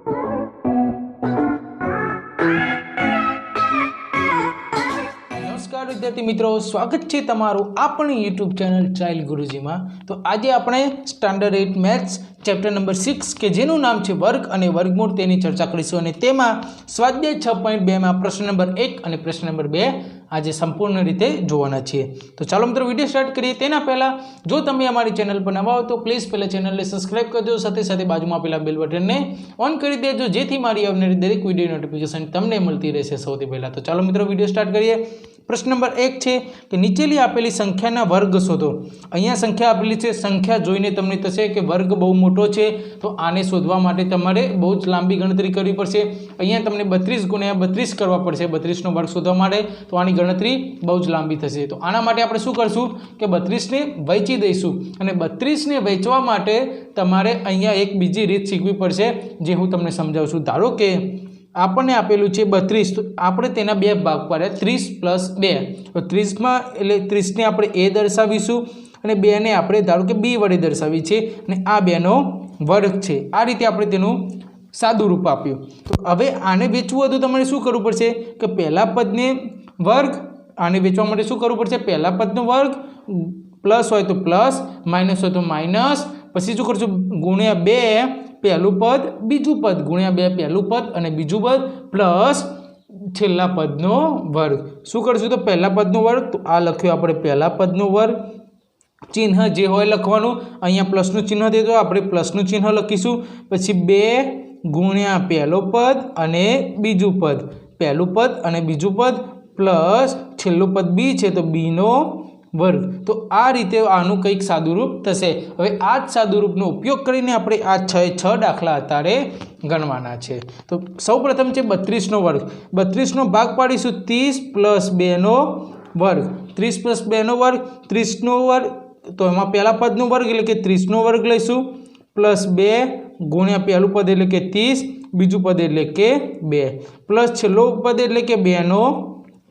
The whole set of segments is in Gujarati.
नमस्कार विद्यार्थी मित्रों, स्वागत है तमारू अपनी यूट्यूब चैनल चाइल्ड गुरुजी में। तो आज આપણે સ્ટાન્ડર્ડ 8 મેથ્સ ચેપ્ટર નંબર 6 કે જેનું નામ છે વર્ગ અને વર્ગમૂળ તેની ચર્ચા કરીશું અને તેમાં સ્વાધ્યાય 6.2 માં પ્રશ્ન નંબર 1 અને પ્રશ્ન નંબર 2 આજે સંપૂર્ણ રીતે જોવાના છે। તો ચાલો મિત્રો વિડિયો સ્ટાર્ટ કરીએ। તેના પહેલા જો તમે અમારી ચેનલ પર નવા હો તો પ્લીઝ પહેલા ચેનલને સબસ્ક્રાઇબ કરજો, સાથે સાથે બાજુમાં પેલા બેલ બટનને ઓન કરી દેજો જેથી મારી આવનારી દરેક વિડિયો નોટિફિકેશન તમને મળતી રહેશે સૌથી પહેલા। તો ચાલો મિત્રો વિડિયો સ્ટાર્ટ કરીએ। प्रश्न नंबर 1 है कि नीचेली आपेली संख्या वर्ग शोधो। अहींया संख्या आपेली है, संख्या जोईने तमने थशे कि वर्ग बहु मोटो है तो आने शोधवा माटे तमारे बहुत ज लांबी गणतरी करवी पड़शे। अहींया तमने 32 गुणिया 32 करवा पड़शे। 32 नो वर्ग शोधवा माटे तो आनी गणतरी बहुत ज लांबी थशे। तो आना माटे आपणे शुं करशुं कि 32 ने वहेंची दईशुं अने 32 ने वहेंचवा माटे तमारे अहींया एक बीजी रीत शीखवी पड़शे जे हुं तमने समजावुं छुं। धारो के आपने आपेलू है 32 तो आपणे तेना बे भाग पाड्या 30 + 2 तो 30 में एटले 30 ने आपणे ए दर्शावीशुं अने 2 ने आपणे धारो के बी वडे दर्शावी छे अने आ 2 नो वर्ग छे। आ रीते आपणे तेनुं सादुं रूप आप्युं। तो हवे आने वेचवुं होय तो तमारे शुं करवुं पड़शे कि पहेला पदने वर्ग, आने वेचवा माटे शुं करवुं पड़शे पहेला पदनो वर्ग, प्लस होय तो प्लस, माइनस होय तो माइनस, पछी शुं करशुं गुण्या 2 पहलू पद बीजू पद, गुण्या 2 पहलू पद और बीजू पद प्लस छेल्ला पदनो वर्ग। शुं करशुं तो पहला पदनो वर्ग तो आ लख्यो आपणे पहला पदनो वर्ग, चिन्ह जे होय लखवानुं, अहींया प्लसनुं चिन्ह दे दो, आपणे प्लसनुं चिन्ह लखीशुं। पछी 2 गुण्या पहलो पद अने बीजू पद, पहलू पद अने बीजू पद प्लस छेल्लुं पद बी छे तो बी नो वर्ग। तो आ रीते आनुं कंईक सादुरूप थशे। हवे आ ज सादुरूपनो उपयोग करीने आपणे आ 6 दाखला अत्यारे गणवाना छे। तो सौ प्रथम छे 32 नो वर्ग। 32 नो भाग पाडीशुं 30 + 2 नो वर्ग। 30 + 2 नो वर्ग 30 नो वर्ग तो एमां पहेला पदनो वर्ग एटले के 30 नो वर्ग लईशुं प्लस 2 गुण्या पहेलुं पद एटले के 30, बीजू पद एटले के 2 प्लस छेल्લું पद एटले के 2 नो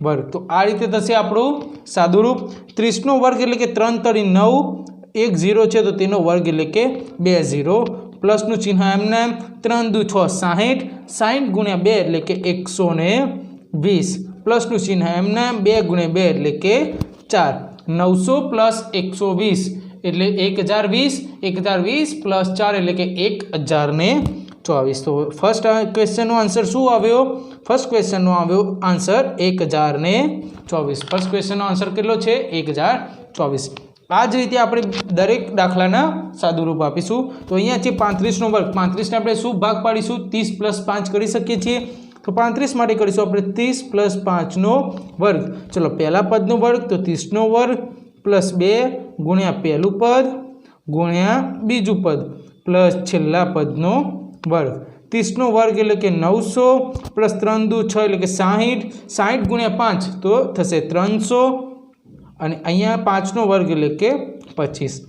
वर्ग। तो आ रीते थशे आपणुं सादुरूप। 30 नो वर्ग एटले के 3 * 9, 1 0 छे तो तेनो वर्ग एटले के 2 0 प्लसनुं चिन्ह एमने 3 × 2 = 60, 60 × 2 एटले के 120 प्लसनुं चिन्ह एमने 2 × 2 एटले के 4, 900 + 120 एटले 1020, 1020 + 4 एटले के 1024। तो फर्स्ट क्वेश्चन नो आंसर शू आव्यो? फर्स्ट क्वेश्चन नो आव्यो आंसर 1024। फर्स्ट क्वेश्चन नो आंसर केटलो छे 1024। आ ज रीते आपणे दरेक दाखलाना सादुरूप आपीशुं। तो अहींया छे 35 नो वर्ग। 35 ने आपणे शुं भाग पाडीशुं 30 + 5 करी शकीए छीए। तो 35 माटे करीशुं आपणे 30 + 5 नो वर्ग। चलो पहला पदनो वर्ग तो 30 नो वर्ग प्लस 2 गुण्या पहलू पद गुण्या बीजू पद प्लस छेल्ला पदनो वर्ग। 30 नो वर्ग एटले के 900 प्लस 3 × 2 = 6 एटले के 60, 60 × 5 तो थशे 300 अने अहींया 5 नो वर्ग एटले के 25।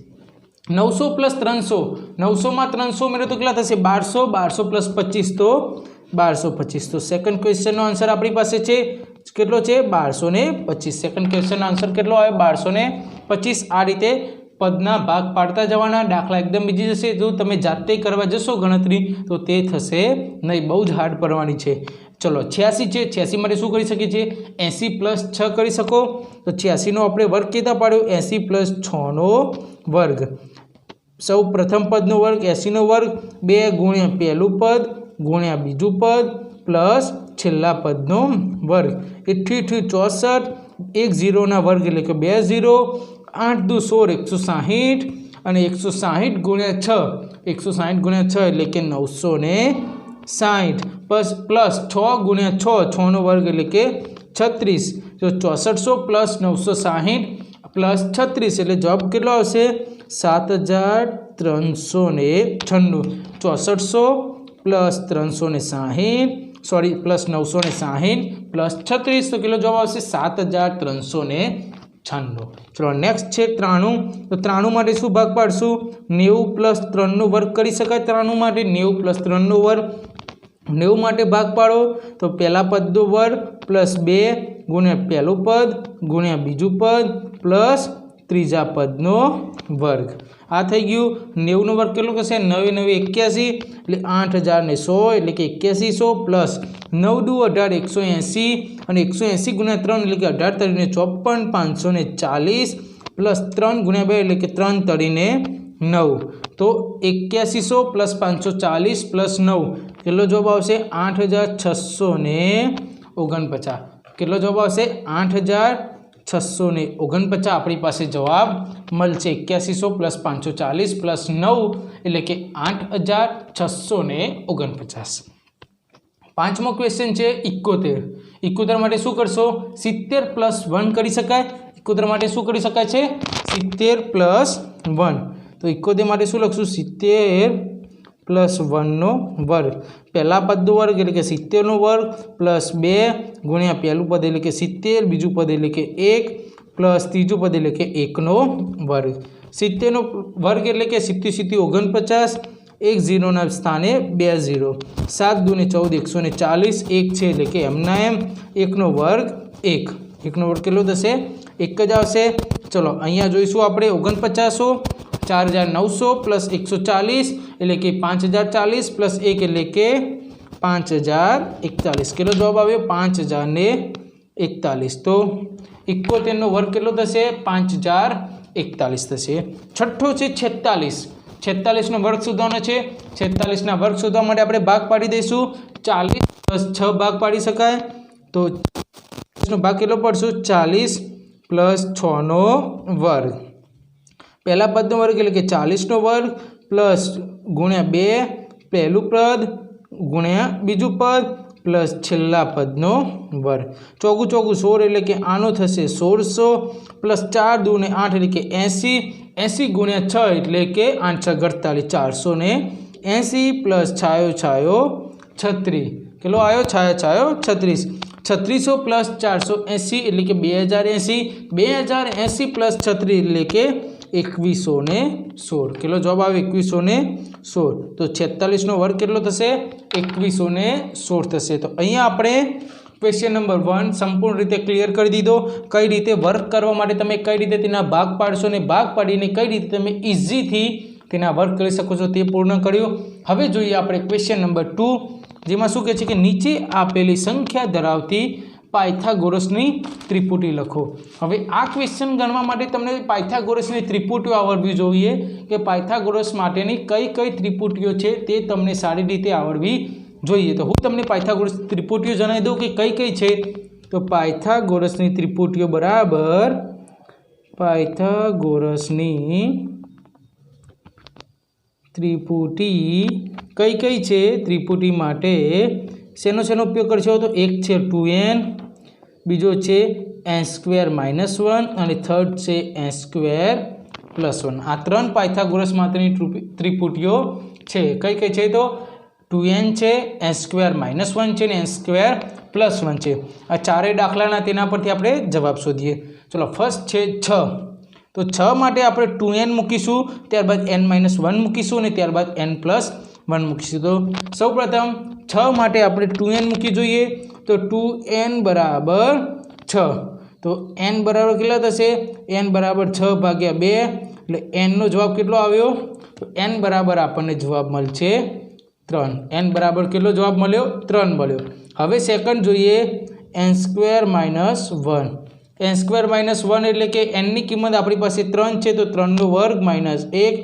900 + 300, 900 में 300 मेरे तो केटला थशे 1200, 1200 + 25 तो 1225। तो सेकंड क्वेश्चन नो आंसर आपणी पासे छे केटलो छे 1225। सेकंड क्वेश्चन आंसर केटलो आवे 1225। आ रीते पदना भाग पाड़ता जवाना। दाखला एकदम बीजी जशे। जो तमे जाते करवा जशो गणतरी तो ते थशे नहीं, बहुत हार्ड पड़वानी छे। चलो 86 छे, 86 माटे शुं करी शकीए छीए 80 + 6 करी शको। तो 86 नो आपणे वर्ग केता पाड्यो 80 + 6 नो वर्ग। सौ प्रथम पदनो वर्ग 80 नो वर्ग 2 गुण्या पहेलुं पद गुण्या बीजू पद प्लस छेल्ला पदनो वर्ग। 88 64, 1 0 ना वर्ग एटले के 2 0, 8 × 2 = 16, 160 અને 160 × 6, 160 × 6 એટલે કે 960 પ્લસ 6 × 6, 6 નો વર્ગ એટલે કે 36, તો 6400 + 960 + 36 એટલે જવાબ કેટલો આવશે 7396। 6400 + 360 सॉरी प्लस 960 + 36 तो किलो जवाब आवशे 7396। चलो नेक्स्ट है 93। तो 93 माटे शुं भाग पाडशुं 90 + 3 नो वर्ग करी शकाय। 93 माटे 90 + 3 नो वर्ग। 90 माटे भाग पाडो तो पहला पदनो वर्ग प्लस 2 गुण्या पहलुं पद गुण्या बीजू पद प्लस त्रीजा पदनो वर्ग। आ थई गयुं 90 નો વર્ગ કેટલો થશે 9 9 81 એટલે 8000 એટલે કે 8100 પ્લસ 9 દુ 18 180 અને 180 ગુણ્યા 3 એટલે કે 18 તરીને 54 540 પ્લસ 3 ગુણ્યા 2 એટલે કે 3 તરીને 9 तो 8100 प्लस 540 प्लस 9 કેટલો જવાબ આવશે 8649 કેટલો જવાબ આવશે 8649 આપણી પાસે જવાબ મળશે 8100 પ્લસ 540 પ્લસ 9 એટલે કે 8649 પાંચમો ક્વેશ્ચન છે 71 માટે શું કરશો 70 પ્લસ 1 કરી શકાય 71 માટે શું કરી શકાય છે 70 પ્લસ 1 तो 71 માટે શું લખશું 70 પ્લસ 1 નો વર્ગ પહેલા પદનો વર્ગ એટલે કે 70 નો વર્ગ પ્લસ 2 ગુણ્યા પહેલું પદ એટલે કે 70 બીજું પદ એટલે કે 1 પ્લસ ત્રીજું પદ એટલે કે 1 નો વર્ગ 70 નો વર્ગ એટલે કે 70 49 એક 0 ના સ્થાને 2 0 7 દુ 14 140 1 છે એટલે કે એમના એમ 1 નો વર્ગ 1 1 નો વર્ગ કેટલો થશે 1 જ આવશે ચલો અહીંયા જોઈશું આપણે 49 4900 प्लस 140 એટલે કે 5040 प्लस 1 એટલે કે 5041 કેટલો જવાબ આવ્યો 5041 તો 71 નો વર્ગ કેટલો થશે 5041 થશે છઠ્ઠો છે 46 નો વર્ગ શોધવાનો છે 46 ના વર્ગ શોધવા માટે આપણે ભાગ પાડી દઈશું 40 પ્લસ 6 ભાગ પાડી શકાય તો 46 નો ભાગ કેટલો પડશે 40 પ્લસ 6 નો વર્ગ पहला पद नो वर्ग એટલે કે 40 નો વર્ગ પ્લસ ગુણ્યા 2 પહેલું પદ ગુણ્યા બીજું પદ પ્લસ છેલ્લા પદનો વર્ગ ચોગું 16 એટલે કે આનો થશે 1600 પ્લસ 4 દુ ને 8 એટલે કે 80 80 ગુણ્યા 6 એટલે કે 8 48 480 પ્લસ છાયો 36 કેટલો આવ્યો છાયો 36 3600 પ્લસ 480 એટલે કે 2080 2080 પ્લસ 36 એટલે કે 2116 કેટલો જવાબ આવે 2116 તો 46 નો વર્ગ કેટલો થશે 2116 થશે તો અહીંયા આપણે ક્વેશ્ચન નંબર 1 સંપૂર્ણ રીતે ક્લિયર કરી દીધો કઈ રીતે વર્ક કરવા માટે તમે કઈ રીતે તેના ભાગ પાડશો ને ભાગ પાડીને કઈ રીતે તમે ઇઝીથી તેના વર્ક કરી શકો છો તે પૂર્ણ કર્યો હવે જોઈએ આપણે ક્વેશ્ચન નંબર 2 જેમાં શું કહે છે કે નીચે આપેલી સંખ્યા ધરાવતી પાયથાગોરસની ત્રિપુટી લખો હવે આ ક્વેશ્ચન ગણવા માટે તમને પાયથાગોરસની ત્રિપુટીઓ આવડવી જોઈએ કે પાયથાગોરસ માટેની કઈ કઈ ત્રિપુટીઓ છે તે તમને સારી રીતે આવડવી જોઈએ તો હું તમને પાયથાગોરસ ત્રિપુટીઓ જણાવી દઉં કે કઈ કઈ છે તો પાયથાગોરસની ત્રિપુટીઓ બરાબર પાયથાગોરસની ત્રિપુટી કઈ કઈ છે ત્રિપુટી માટે શેનો ઉપયોગ કરશો તો એક છે 2n બીજો છે n² -1 અને થર્ડ છે n² +1 આ ત્રણ પાયથાગોરસ માટેની ત્રિપુટીઓ છે કઈ છે તો 2n છે n² -1 છે ને n² +1 છે આ ચારે દાખલાના તેના પરથી આપણે જવાબ શોધીએ ચલો ફર્સ્ટ છે 6 તો 6 માટે આપણે 2n મૂકીશું ત્યારબાદ n -1 મૂકીશું અને ત્યારબાદ n +1 મૂકીશું તો સૌપ્રથમ 6 માટે આપણે 2n મૂકી જોઈએ તો 2n બરાબર 6 તો n બરાબર કેટલા થશે n બરાબર 6 ભાગ્યા 2 એટલે n નો જવાબ કેટલો આવ્યો તો n બરાબર આપણને જવાબ મળશે 3 n બરાબર કેટલો જવાબ મળ્યો 3 મળ્યો હવે સેકન્ડ જોઈએ n² -1 n² -1 એટલે કે n ની કિંમત આપણી પાસે 3 છે તો 3 નો વર્ગ -1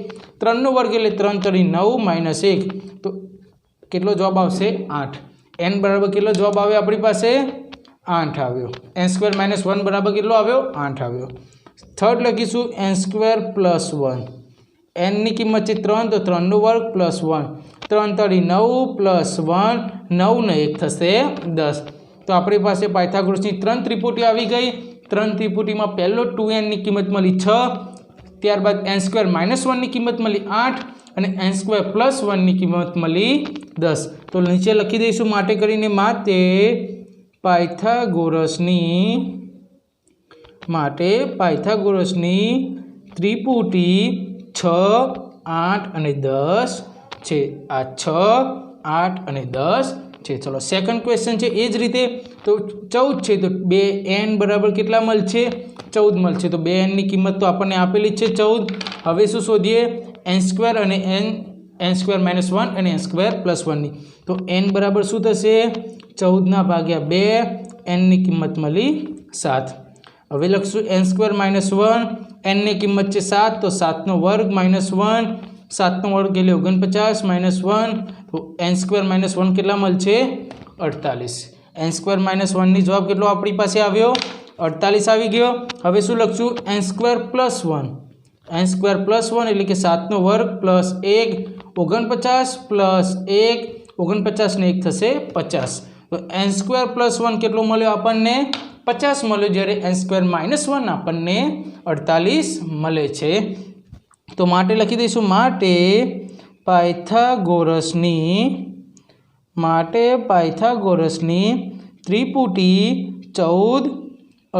3 નો વર્ગ એટલે 3 × 9 -1 તો કેટલો જવાબ આવશે 8 n બરાબર કેટલો જવાબ આવ્યો આપણી પાસે 8 આવ્યો n² -1 બરાબર કેટલો આવ્યો 8 આવ્યો થર્ડ લખીશું n² +1 n ની કિંમત છે 3 તો 3 નો વર્ગ +1 3 × 9 +1 9 ને 1 થશે 10 તો આપણી પાસે પાયથાગોરસની ત્રણ ત્રિપુટી આવી ગઈ ત્રણ ત્રિપુટીમાં પહેલો 2n ની કિંમત મળી 6 ત્યારબાદ n² -1 ની કિંમત મળી 8 અને n² +1 ની કિંમત મળી 10 તો નીચે લખી દઈશું માટે કરીને માતે પાયથાગોરસની ત્રિપુટી 6 8 અને 10 છે આ 6 8 અને 10 છે ચલો સેકન્ડ ક્વેશ્ચન છે એ જ રીતે તો 14 છે તો 2n બરાબર કેટલા મળશે 14 મળશે તો 2n ની કિંમત તો આપણને આપેલી છે 14 હવે શું શોધીએ એન સ્ક્વેર અને એન સ્ક્વેર -1 અને એન સ્ક્વેર +1 ની. તો એન બરાબર શું થશે 14/2. એનની કિંમત મળી 7. હવે લખશું એન સ્ક્વેર -1, એનની કિંમત છે 7, તો 7નો વર્ગ -1, 7નો વર્ગ એટલે 49 -1, તો એન સ્ક્વેર -1 કેટલા મળશે 48. એન સ્ક્વેર -1 ની જવાબ કેટલો આપણી પાસે આવ્યો 48 આવી ગયો. હવે શું લખશું એન સ્ક્વેર +1, એન સ્ક્વેર +1 એટલે કે 7નો વર્ગ +1, 49 +1, 49 ને 1 થશે 50. તો એન સ્ક્વેર +1 કેટલો મળ્યો આપણને 50 મળ્યો, જ્યારે એન સ્ક્વેર -1 આપણને 48 મળે છે. તો માટે લખી દઈશું માટે પાયથાગોરસની ત્રિપુટી 14,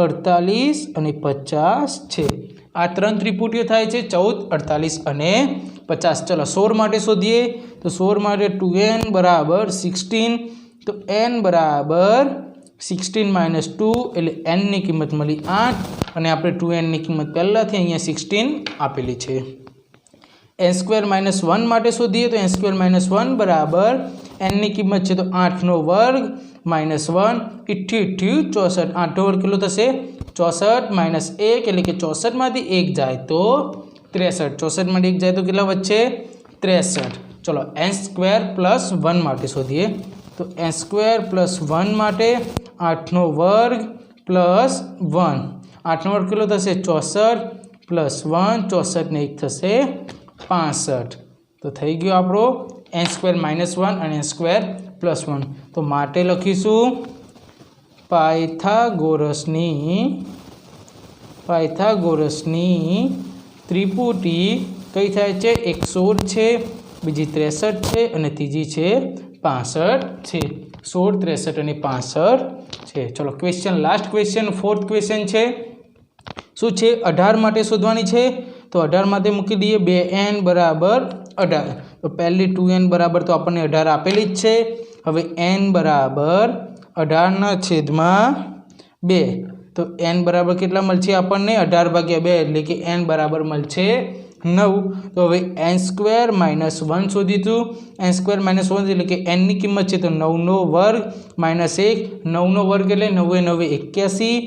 48 અને 50 છે. આ 3 ત્રિપુટીઓ થાય છે 14, 48 અને 50. ચલો 16 માટે શોધીએ. તો 16 માટે 2n બરાબર 16. તો n બરાબર 16 - 2 એટલે n ની કિંમત મળી 8 અને આપણે 2n ની કિંમત પહેલાંથી અહીંયા 16 આપેલી છે. n સ્ક્વેર -1 માટે શોધીએ. તો n સ્ક્વેર -1 બરાબર n ની કિંમત છે તો 8નો વર્ગ -1, 88, 64. 8નો વર્ગ કેટલો થશે 64 -1 એટલે કે 64માંથી 1 જાય તો 63. 64માંથી 1 જાય તો કેટલા વધશે 63. ચલો n સ્ક્વેર +1 માટે શોધીએ. તો n સ્ક્વેર +1 માટે 8નો વર્ગ +1, 8નો વર્ગ કેટલો થશે 64 +1, 64 ને 1 થશે 65. તો થઈ ગયો આપણો n સ્ક્વેર -1 અને n સ્ક્વેર +1. તો માટે લખીશું પાયથાગોરસની ત્રિપુટી કઈ થાય છે, એક 16 છે, બીજી 63 છે અને ત્રીજી છે 65 છે. 16, 63 અને 65 છે. ચલો question, last question, 4th question છે. શું છે 18 માટે શોધવાની છે. તો 18 માટે મૂકી દઈએ 2n બરાબર 18. તો પહેલી 2n બરાબર તો આપણને 18 આપેલી જ છે. હવે n બરાબર 18/2. તો n બરાબર કેટલા મળશે આપણને 18/2 એટલે કે n બરાબર મળશે 9. તો હવે n સ્ક્વેર -1 શોધીશું. n સ્ક્વેર -1 એટલે કે n ની કિંમત છે તો 9નો વર્ગ -1, 9નો વર્ગ એટલે 9 × 9 = 81,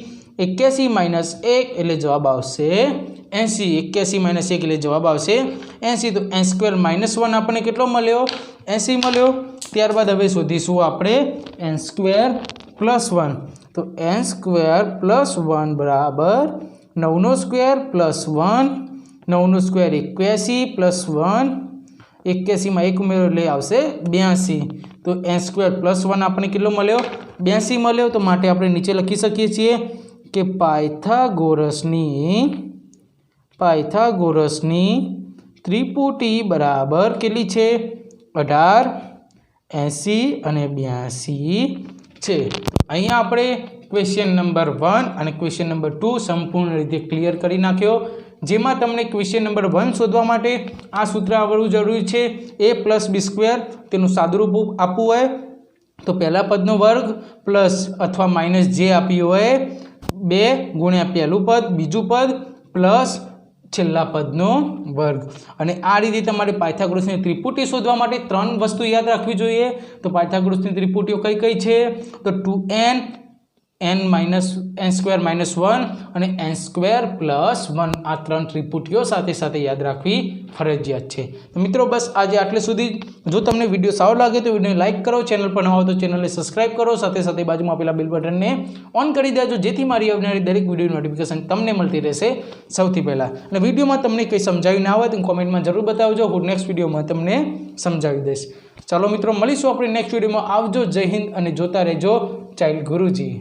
81 - 1 એટલે જવાબ આવશે 80. 81 - 1 એટલે જવાબ આવશે 80. તો n સ્ક્વેર -1 આપણને કેટલો મળ્યો 80 મળ્યો. ત્યારબાદ હવે શોધીશું આપણે n સ્ક્વેર +1. તો n સ્ક્વેર +1 બરાબર 9નો સ્ક્વેર +1, 9નો સ્ક્વેર 81 +1, 81 માં 1 ઉમેરો એટલે આવશે 82. તો n સ્ક્વેર +1 આપણને કેટલો મળ્યો 82 મળ્યો. તો માટે આપણે નીચે લખી શકીએ છીએ કે પાયથાગોરસની ત્રિપુટી બરાબર કેટલી છે 18, 80 અને 82 છે. અહીંયા આપણે ક્વેશ્ચન નંબર 1 અને ક્વેશ્ચન નંબર 2 સંપૂર્ણ રીતે ક્લિયર કરી નાખ્યો. જેમાં તમને ક્વેશ્ચન નંબર 1 શોધવા માટે આ સૂત્ર આવડવું જરૂરી છે. a + b² તેનું સાદુરૂપ આપવું હોય તો પહેલા પદનો વર્ગ પ્લસ અથવા માઇનસ જે આપ્યું હોય 2 ગુણ્યા પહેલું પદ, બીજું પદ પ્લસ છેલ્લા પદનો વર્ગ. અને આ રીતે તમારે પાયથાગોરસની ત્રિપુટી શોધવા માટે 3 વસ્તુ યાદ રાખવી જોઈએ. તો પાયથાગોરસની ત્રિપુટીઓ કઈ કઈ છે તો 2n, n સ્ક્વેર -1 અને n સ્ક્વેર +1. આ 3 ત્રિપુટીઓ સાથે સાથે યાદ રાખવી ફરજિયાત છે. તો મિત્રો બસ આજે આટલે સુધી. જો તમને વિડીયો સારો લાગે તો વિડીયોને લાઇક કરો, ચેનલ પર ન હોય તો ચેનલને સબસ્ક્રાઇબ કરો, સાથે સાથે બાજુમાં આપેલા બેલ બટનને ઓન કરી દેજો જેથી મારી આવનારી દરેક વિડીયો નોટિફિકેશન તમને મળતી રહેશે સૌથી પહેલાં. અને વિડીયોમાં તમને કંઈ સમજાવ્યું ના હોય તો કોમેન્ટમાં જરૂર બતાવજો. હું નેક્સ્ટ વિડીયોમાં તમને સમજાવી દઈશ. ચાલો મિત્રો મળીશું આપણે નેક્સ્ટ વિડીયોમાં. આવજો. જય હિન્દ અને જોતા રહેજો ચાઇલ્ડ ગુરુજી.